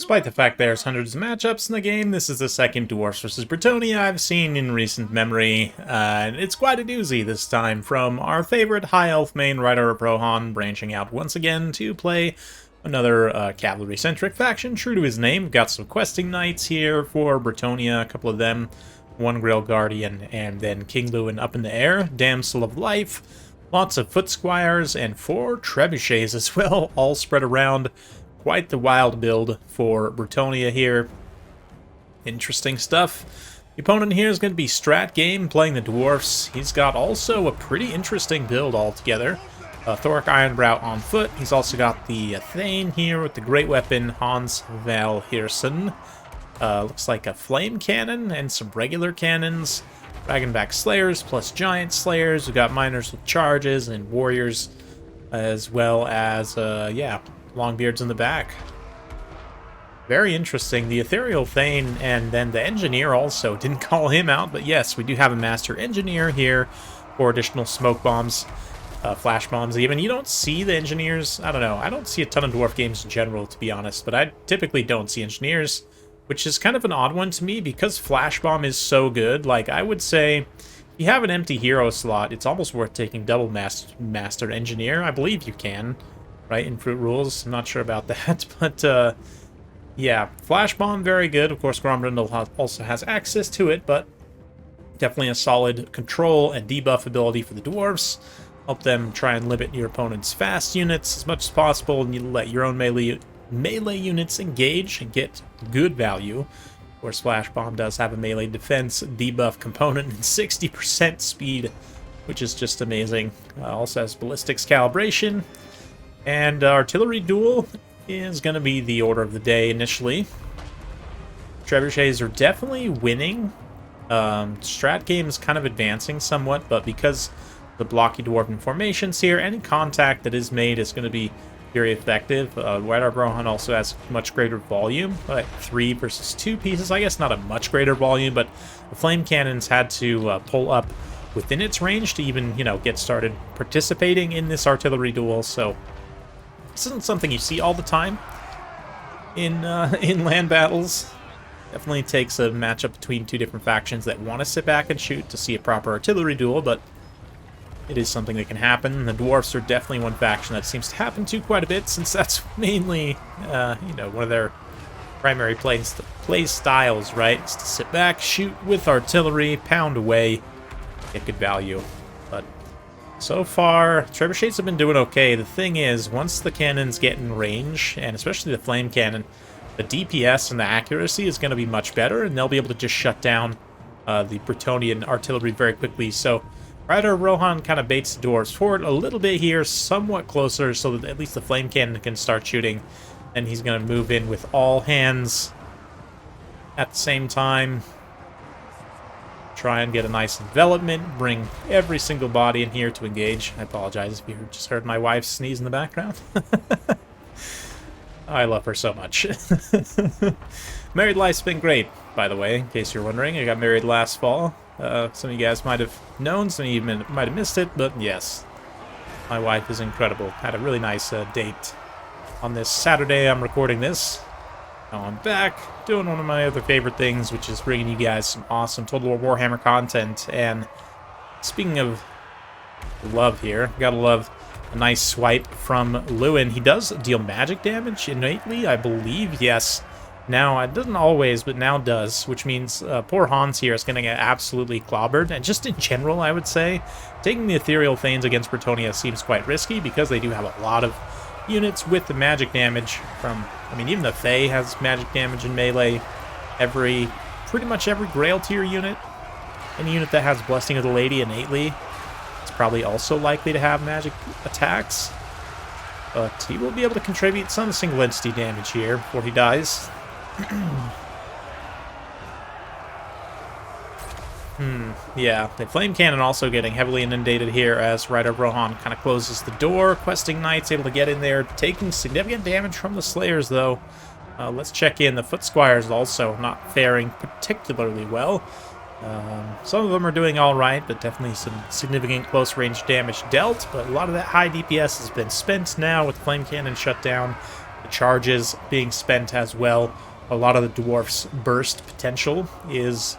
Despite the fact there's hundreds of matchups in the game, this is the second Dwarfs vs. Bretonnia I've seen in recent memory, and it's quite a doozy this time from our favorite high elf main Rider Brohan branching out once again to play another cavalry-centric faction, true to his name. We've got some questing knights here for Bretonnia, a couple of them, one Grail Guardian, and then King Lewin up in the air, Damsel of Life, lots of foot squires, and 4 trebuchets as well, all spread around. Quite the wild build for Bretonnia here. Interesting stuff. The opponent here is going to be Strat Game playing the Dwarfs. He's got also a pretty interesting build altogether. Thoric Ironbrow on foot. He's also got the Thane here with the great weapon Hans Valhirsen. Looks like a flame cannon and some regular cannons. Dragonback Slayers plus Giant Slayers. We've got miners with charges and warriors as well as, yeah, Longbeards in the back. Very interesting. The Ethereal Thane and then the Engineer also. Didn't call him out, but yes, we do have a Master Engineer here for additional smoke bombs, flash bombs even. You don't see the Engineers. I don't know. I don't see a ton of Dwarf games in general, to be honest, but I typically don't see Engineers, which is kind of an odd one to me because flash bomb is so good. Like, I would say if you have an empty hero slot, it's almost worth taking double Master Engineer. I believe you can. Right, in Fruit Rules. I'm not sure about that, but yeah, Flash Bomb, very good. Of course, Grombrindle also has access to it, but definitely a solid control and debuff ability for the Dwarves. Help them try and limit your opponent's fast units as much as possible, and you let your own melee units engage and get good value. Of course, Flash Bomb does have a melee defense debuff component and 60% speed, which is just amazing. Also has ballistics calibration. And Artillery Duel is going to be the order of the day initially. Trebuchets are definitely winning. Strat Game is kind of advancing somewhat, but because the blocky dwarven formations here, any contact that is made is going to be very effective. Rider Brohan also has much greater volume, like 3 versus 2 pieces. I guess not a much greater volume, but the flame cannons had to pull up within its range to even, you know, get started participating in this artillery duel. So this isn't something you see all the time in land battles. Definitely takes a matchup between two different factions that want to sit back and shoot to see a proper artillery duel, but it is something that can happen. The Dwarfs are definitely one faction that seems to happen to quite a bit, since that's mainly, you know, one of their primary play styles, right? Is to sit back, shoot with artillery, pound away, get good value. But so far, trebuchets have been doing okay. The thing is, once the cannons get in range, and especially the flame cannon, the DPS and the accuracy is going to be much better, and they'll be able to just shut down the Bretonian artillery very quickly. So Rider Rohan kind of baits the Dwarves forward a little bit here, somewhat closer, so that at least the flame cannon can start shooting. And he's going to move in with all hands at the same time. Try and get a nice envelopment, bring every single body in here to engage. I apologize if you just heard my wife sneeze in the background. I love her so much. Married life's been great, by the way, in case you're wondering. I got married last fall. Some of you guys might have known, some of you might have missed it, but yes. My wife is incredible. Had a really nice date on this Saturday. I'm recording this. Now I'm back, doing one of my other favorite things, which is bringing you guys some awesome Total War Warhammer content. And speaking of love here, gotta love a nice swipe from Lewin. He does deal magic damage innately, I believe, yes. Now, it doesn't always, but now does, which means poor Hans here is going to get absolutely clobbered. And just in general, I would say, taking the Ethereal Thanes against Bretonnia seems quite risky because they do have a lot of units with the magic damage from, I mean, even the Fae has magic damage in melee. Pretty much every Grail tier unit, any unit that has Blessing of the Lady innately, is probably also likely to have magic attacks. But he will be able to contribute some single entity damage here before he dies. Yeah, the Flame Cannon also getting heavily inundated here as Rider Rohan kind of closes the door. Questing Knight's able to get in there, taking significant damage from the Slayers, though. Let's check in. The Foot Squires also not faring particularly well. Some of them are doing alright, but definitely some significant close-range damage dealt. But a lot of that high DPS has been spent now with Flame Cannon shut down. the charges being spent as well. A lot of the Dwarfs' burst potential is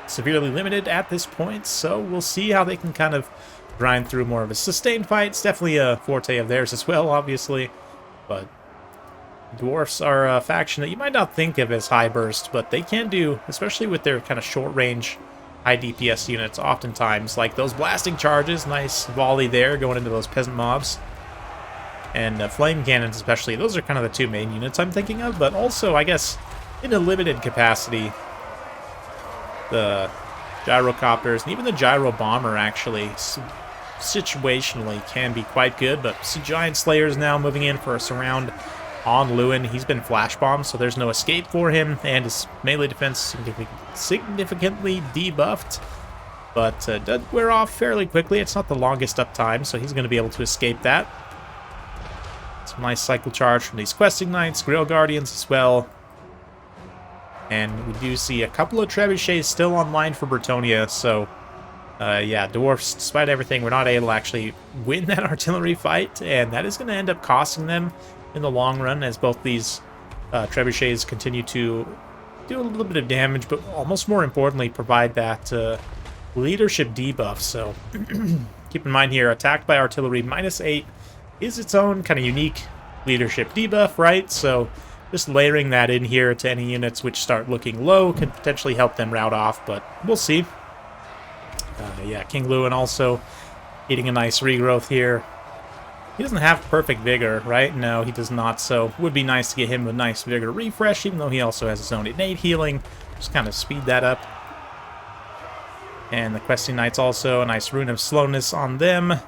severely limited at this point, so we'll see how they can kind of grind through more of a sustained fight. It's definitely a forte of theirs as well, obviously, but Dwarfs are a faction that you might not think of as high burst, but they can do, especially with their kind of short-range, high DPS units, oftentimes, like those blasting charges, nice volley there going into those peasant mobs, and flame cannons especially. Those are kind of the two main units I'm thinking of, but also, I guess, in a limited capacity, the gyrocopters and even the gyro bomber actually situationally can be quite good. But see Giant Slayers now moving in for a surround on Lewin. He's been flash bombed, so there's no escape for him, and his melee defense significantly debuffed, but does wear off fairly quickly. It's not the longest up time, so he's going to be able to escape that. Some nice cycle charge from these questing knights, Grail Guardians as well. And we do see a couple of trebuchets still online for Bretonnia, so yeah, Dwarfs, despite everything, we're not able to actually win that artillery fight, and that is going to end up costing them in the long run, as both these trebuchets continue to do a little bit of damage, but almost more importantly, provide that leadership debuff. So keep in mind here, attacked by artillery -8 is its own kind of unique leadership debuff, right? So just layering that in here to any units which start looking low could potentially help them rout off, but we'll see. Yeah, King Lewin also getting a nice regrowth here. He doesn't have perfect vigor, right? No, he does not, so would be nice to get him a nice vigor refresh, even though he also has his own innate healing. Just kind of speed that up. And the questing knights also, a nice rune of slowness on them.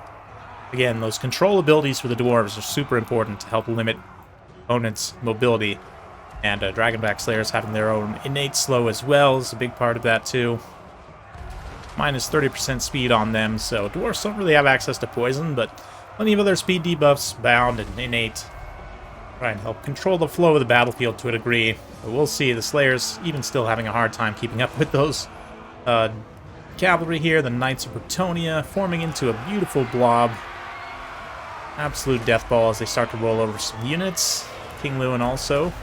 Again, those control abilities for the dwarves are super important to help limit opponents' mobility. And Dragonback Slayers having their own innate slow as well is a big part of that too. Minus 30% speed on them, so dwarves don't really have access to poison, but plenty of other speed debuffs, bound and innate, try and help control the flow of the battlefield to a degree. But we'll see, the Slayers even still having a hard time keeping up with those cavalry here. The Knights of Bretonnia forming into a beautiful blob. Absolute death ball as they start to roll over some units. King Lewin also.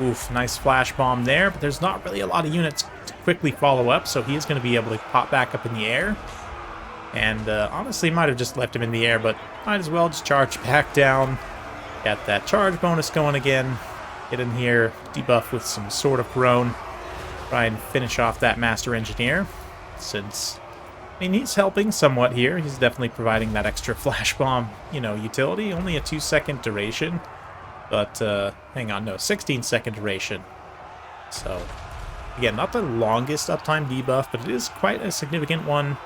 Oof, nice flash bomb there, but there's not really a lot of units to quickly follow up, so he is going to be able to pop back up in the air. And honestly, might have just left him in the air, but might as well just charge back down. Got that charge bonus going again. Get in here, debuff with some Sword of Corone. Try and finish off that Master Engineer. Since, I mean, he's helping somewhat here. He's definitely providing that extra flash bomb, you know, utility. Only a 2-second duration. But, hang on, no, 16-second duration. So, again, not the longest uptime debuff, but it is quite a significant one.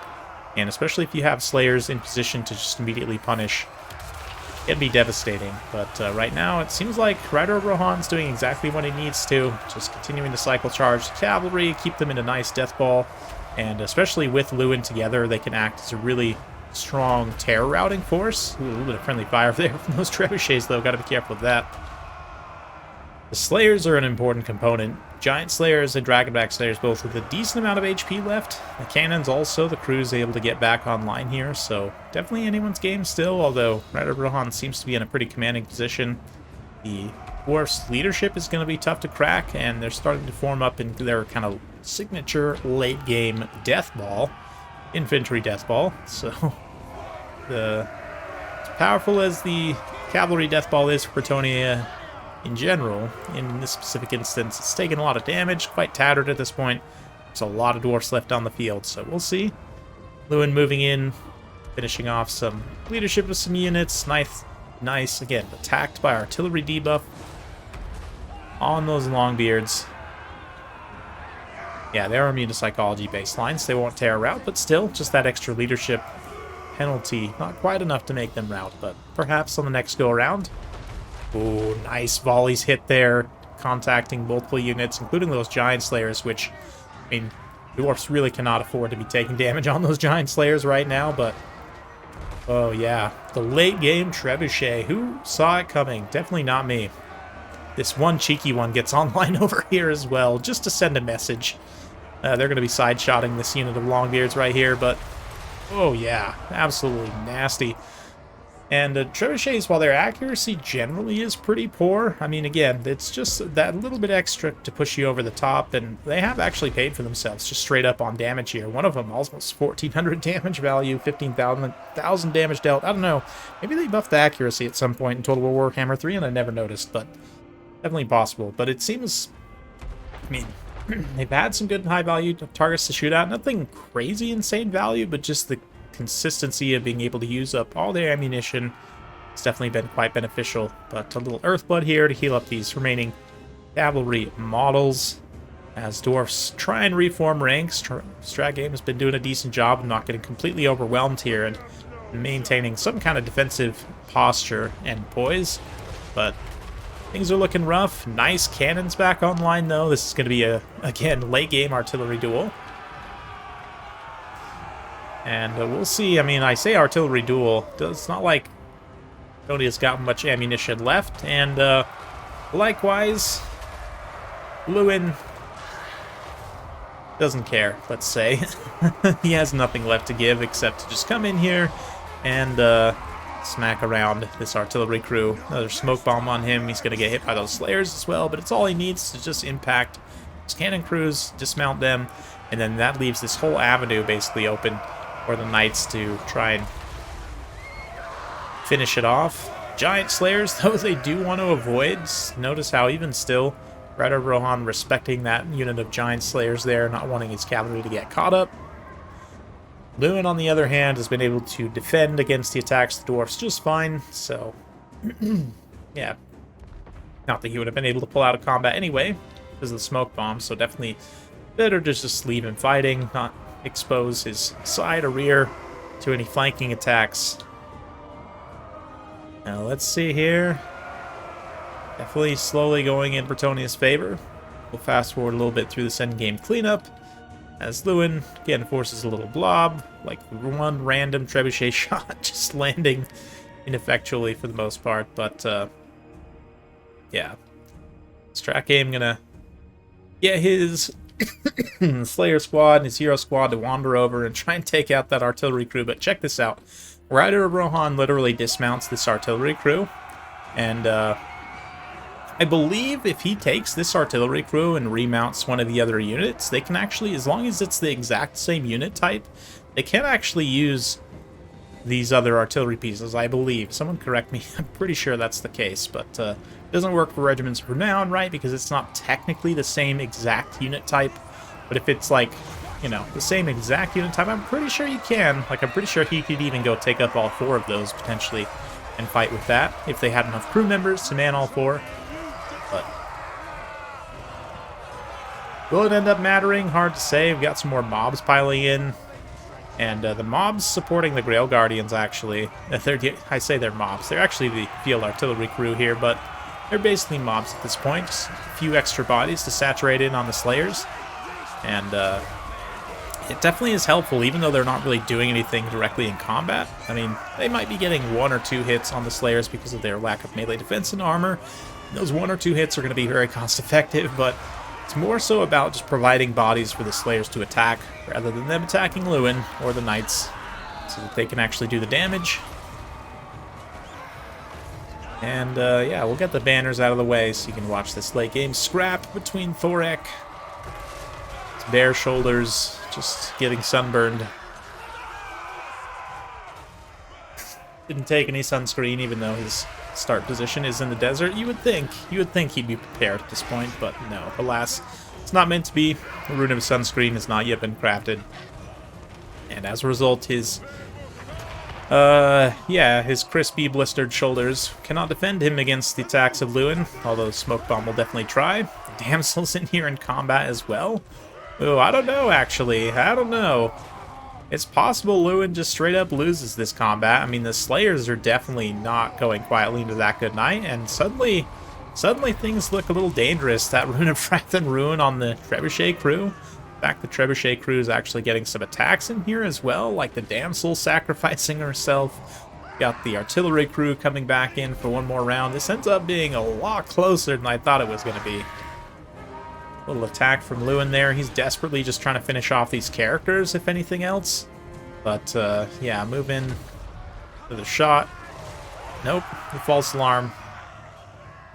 And especially if you have Slayers in position to just immediately punish, it'd be devastating. But right now, it seems like Rider of Rohan's doing exactly what he needs to. Just continuing to cycle charge the cavalry, keep them in a nice death ball. And especially with Lewin together, they can act as a really strong terror routing force. Ooh, a little bit of friendly fire there from those trebuchets, though. Gotta be careful with that. The Slayers are an important component. Giant Slayers and Dragonback Slayers both with a decent amount of HP left. The cannons also, the crew's able to get back online here, so definitely anyone's game still, although Rider of Rohan seems to be in a pretty commanding position. The Dwarfs' leadership is going to be tough to crack, and they're starting to form up into their kind of signature late-game death ball, infantry death ball. So, as powerful as the cavalry death ball is for Bretonnia in general, in this specific instance, it's taken a lot of damage, quite tattered at this point. There's a lot of dwarfs left on the field, so we'll see. Lewin moving in, finishing off some leadership with some units. Nice, again, attacked by artillery debuff on those Longbeards. Yeah, they're immune to psychology baselines. They won't tear rout, but still, just that extra leadership penalty. Not quite enough to make them rout, but perhaps on the next go-around. Ooh, nice volleys hit there, contacting multiple units, including those Giant Slayers, which, I mean, Dwarfs really cannot afford to be taking damage on those Giant Slayers right now, but, oh yeah, the late-game Trebuchet, who saw it coming? Definitely not me. This one cheeky one gets online over here as well, just to send a message. They're going to be side-shotting this unit of Longbeards right here, but, oh yeah, absolutely nasty. And trebuchets, while their accuracy generally is pretty poor, I mean, again, it's just that little bit extra to push you over the top, and they have actually paid for themselves just straight up on damage here. One of them almost 1,400 damage value, 15,000 damage dealt. I don't know. Maybe they buffed the accuracy at some point in Total War Warhammer 3, and I never noticed, but definitely possible. But it seems, I mean, they've had some good high-value targets to shoot at. Nothing crazy insane value, but just the consistency of being able to use up all their ammunition has definitely been quite beneficial. But a little Earthblood here to heal up these remaining cavalry models as Dwarfs try and reform ranks. Strat Game has been doing a decent job of not getting completely overwhelmed here and maintaining some kind of defensive posture and poise, but things are looking rough. Nice cannons back online, though. This is going to be a, again, late-game artillery duel. And we'll see. I mean, I say artillery duel. It's not like Bretonnia's got much ammunition left. And likewise, Lewin doesn't care, let's say. He has nothing left to give except to just come in here and smack around this artillery crew. Another smoke bomb on him. He's going to get hit by those slayers as well, but it's all he needs to just impact his cannon crews, dismount them, and then that leaves this whole avenue basically open for the knights to try and finish it off. Giant slayers, though, they do want to avoid. Notice how even still, Ryder Rohan respecting that unit of giant slayers there, not wanting his cavalry to get caught up. Lewin, on the other hand, has been able to defend against the attacks of the dwarfs just fine, so yeah. Not that he would have been able to pull out of combat anyway, because of the smoke bomb, so definitely better to just leave him fighting, not expose his side or rear to any flanking attacks. Now let's see here. Definitely slowly going in Bretonnia's favor. We'll fast forward a little bit through this endgame cleanup, as Lewin again forces a little blob, like one random trebuchet shot just landing ineffectually for the most part, but yeah. Strat Game gonna get his Slayer squad and his hero squad to wander over and try and take out that artillery crew, but check this out. Ryder of Rohan literally dismounts this artillery crew, and I believe if he takes this artillery crew and remounts one of the other units, they can actually, as long as it's the exact same unit type, they can actually use these other artillery pieces, I believe. Someone correct me. I'm pretty sure that's the case, but it doesn't work for regiments of renown, right? Because it's not technically the same exact unit type. But if it's like, you know, the same exact unit type, I'm pretty sure you can. Like, I'm pretty sure he could even go take up all 4 of those potentially and fight with that if they had enough crew members to man all 4. But will it end up mattering? Hard to say. We've got some more mobs piling in. And the mobs supporting the Grail Guardians, actually. I say they're mobs. They're actually the field artillery crew here, but they're basically mobs at this point. Just a few extra bodies to saturate in on the Slayers. And it definitely is helpful, even though they're not really doing anything directly in combat. I mean, they might be getting 1 or 2 hits on the Slayers because of their lack of melee defense and armor. Those 1 or 2 hits are going to be very cost-effective, but it's more so about just providing bodies for the Slayers to attack, rather than them attacking Lewin or the Knights, so that they can actually do the damage. And yeah, we'll get the banners out of the way so you can watch this late game scrap between Thorek, his bare shoulders, just getting sunburned. Didn't take any sunscreen, even though his start position is in the desert. You would think he'd be prepared at this point, but no. Alas, it's not meant to be. The rune of sunscreen has not yet been crafted. And as a result, his crispy, blistered shoulders cannot defend him against the attacks of Lewin, although Smoke Bomb will definitely try. The damsel's in here in combat as well. Oh, I don't know, actually. I don't know. It's possible Lewin just straight up loses this combat. I mean, the Slayers are definitely not going quietly into that good night, and suddenly things look a little dangerous. That Rune of Wrath and Ruin on the Trebuchet crew. In fact, the Trebuchet crew is actually getting some attacks in here as well, like the Damsel sacrificing herself. Got the artillery crew coming back in for one more round. This ends up being a lot closer than I thought it was going to be. Little attack from Lewin there. He's desperately just trying to finish off these characters, if anything else. But, yeah, move in to the shot. Nope, the false alarm.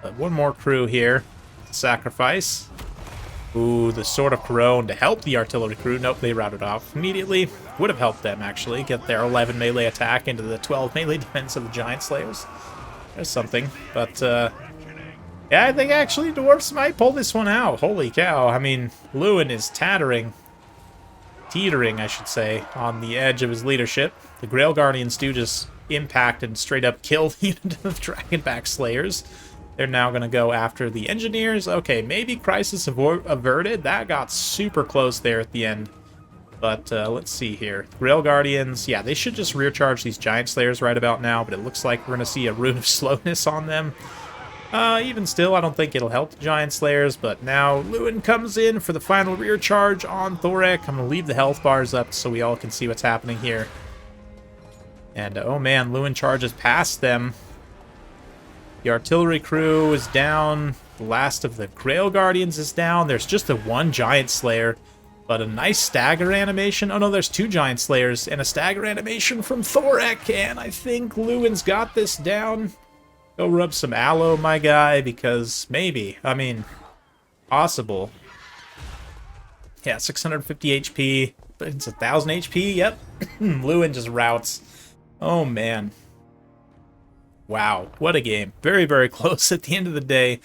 But one more crew here to sacrifice. Ooh, the Sword of Corone to help the artillery crew. Nope, they routed off immediately. Would have helped them, actually, get their 11 melee attack into the 12 melee defense of the Giant Slayers. There's something. But, yeah, I think actually Dwarfs might pull this one out. Holy cow. I mean, Lewin is teetering, I should say, on the edge of his leadership. The Grail Guardians do just impact and straight up kill the unit of Dragonback Slayers. They're now going to go after the engineers. Okay, maybe crisis averted. That got super close there at the end. But let's see here. Grail Guardians, yeah, they should just rear charge these Giant Slayers right about now, but it looks like we're going to see a Rune of Slowness on them. Even still, I don't think it'll help the Giant Slayers, but now Lewin comes in for the final rear charge on Thorek. I'm going to leave the health bars up so we all can see what's happening here. And, oh man, Lewin charges past them. The artillery crew is down. The last of the Grail Guardians is down. There's just the one Giant Slayer, but a nice stagger animation. Oh no, there's two Giant Slayers and a stagger animation from Thorek, and I think Lewin's got this down. Go rub some aloe, my guy, because maybe. I mean, possible. Yeah, 650 HP, but it's 1,000 HP. Yep, Lewin just routs. Oh man. Wow, what a game. Very, very close at the end of the day.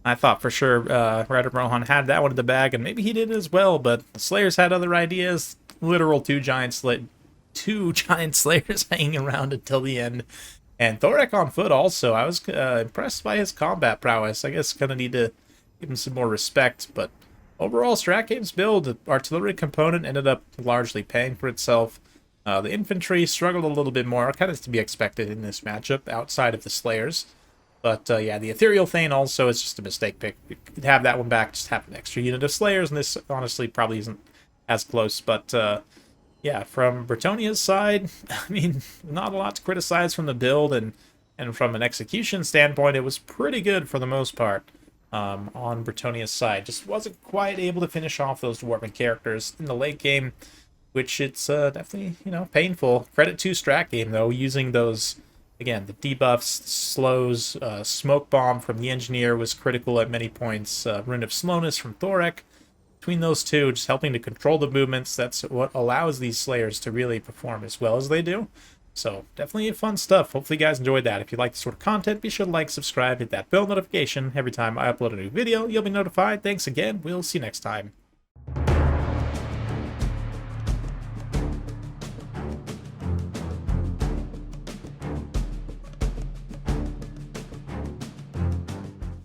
I thought for sure Ryder Rohan had that one in the bag, and maybe he did as well, but the Slayers had other ideas. Literal two giant Slayers hanging around until the end. And Thorek on foot also. I was impressed by his combat prowess. I guess gonna need to give him some more respect, but overall, Strat Games build, the artillery component ended up largely paying for itself. The infantry struggled a little bit more, kind of to be expected in this matchup, outside of the Slayers. But yeah, the Ethereal Thane also is just a mistake pick. You could have that one back, just have an extra unit of Slayers, and this honestly probably isn't as close. But yeah, from Bretonnia's side, I mean, not a lot to criticize from the build, and from an execution standpoint, it was pretty good for the most part on Bretonnia's side. Just wasn't quite able to finish off those Dwarven characters in the late game, which it's definitely, you know, painful. Credit to Strat Game, though, using those, again, the debuffs, the slows, Smoke Bomb from the Engineer was critical at many points, Rune of Slowness from Thorek. Between those two, just helping to control the movements, that's what allows these Slayers to really perform as well as they do. So, definitely fun stuff. Hopefully you guys enjoyed that. If you like this sort of content, be sure to like, subscribe, hit that bell notification. Every time I upload a new video, you'll be notified. Thanks again. We'll see you next time.